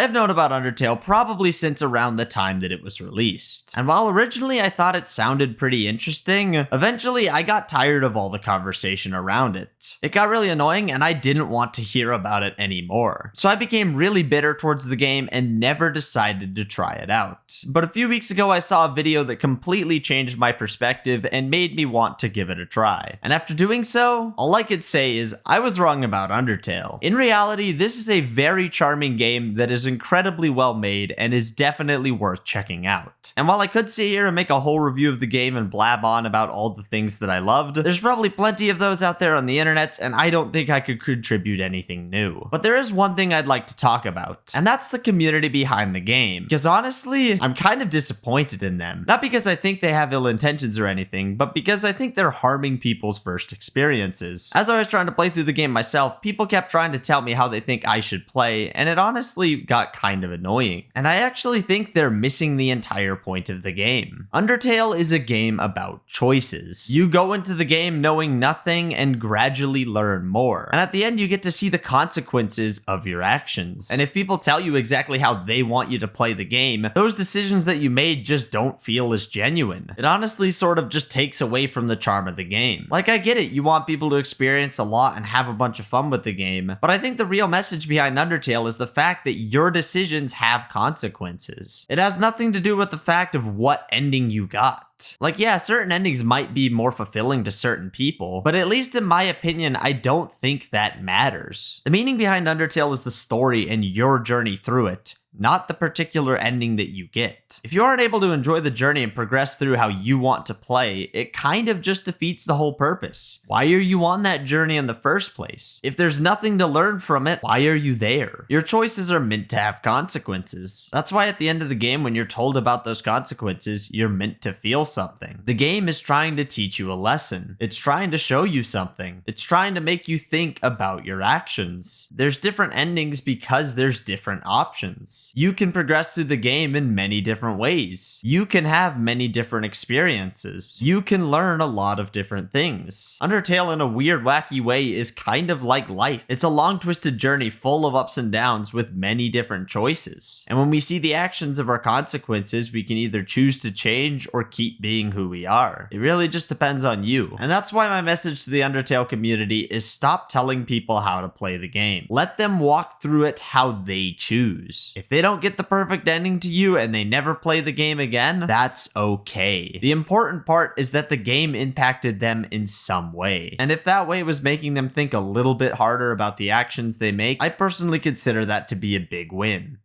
have known about Undertale probably since around the time that it was released. And while originally I thought it sounded pretty interesting, eventually I got tired of all the conversation around it. It got really annoying and I didn't want to hear about it anymore. So I became really bitter towards the game and never decided to try it out. But a few weeks ago I saw a video that completely changed my perspective and made me want to give it a try. And after doing so, all I could say is I was wrong about Undertale. In reality, this is a very charming game that is incredibly well made and is definitely worth checking out. And while I could sit here and make a whole review of the game and blab on about all the things that I loved, there's probably plenty of those out there on the internet, and I don't think I could contribute anything new. But there is one thing I'd like to talk about, and that's the community behind the game. Because honestly, I'm kind of disappointed in them. Not because I think they have ill intentions or anything, but because I think they're harming people's first experiences. As I was trying to play through the game myself, people kept trying to tell me how they think I should play, and it honestly got kind of annoying. And I actually think they're missing the entire point of the game. Undertale is a game about choices. You go into the game knowing nothing and gradually learn more. And at the end, you get to see the consequences of your actions. And if people tell you exactly how they want you to play the game, those decisions that you made just don't feel as genuine. It honestly sort of just takes away from the charm of the game. Like, I get it, you want people to experience a lot and have a bunch of fun with the game, but I think the real message behind Undertale is the fact that your decisions have consequences. It has nothing to do with the fact of what ending you got. Like, yeah, certain endings might be more fulfilling to certain people, but at least in my opinion, I don't think that matters. The meaning behind Undertale is the story and your journey through it, not the particular ending that you get. If you aren't able to enjoy the journey and progress through how you want to play, it kind of just defeats the whole purpose. Why are you on that journey in the first place? If there's nothing to learn from it, why are you there? Your choices are meant to have consequences. That's why at the end of the game, when you're told about those consequences, you're meant to feel something. The game is trying to teach you a lesson. It's trying to show you something. It's trying to make you think about your actions. There's different endings because there's different options. You can progress through the game in many different ways. You can have many different experiences. You can learn a lot of different things. Undertale, in a weird, wacky way, is kind of like life. It's a long, twisted journey full of ups and downs with many different choices. And when we see the actions of our consequences, we can either choose to change or keep being who we are. It really just depends on you. And that's why my message to the Undertale community is stop telling people how to play the game. Let them walk through it how they choose. If they don't get the perfect ending to you and they never play the game again, that's okay. The important part is that the game impacted them in some way. And if that way was making them think a little bit harder about the actions they make, I personally consider that to be a big win.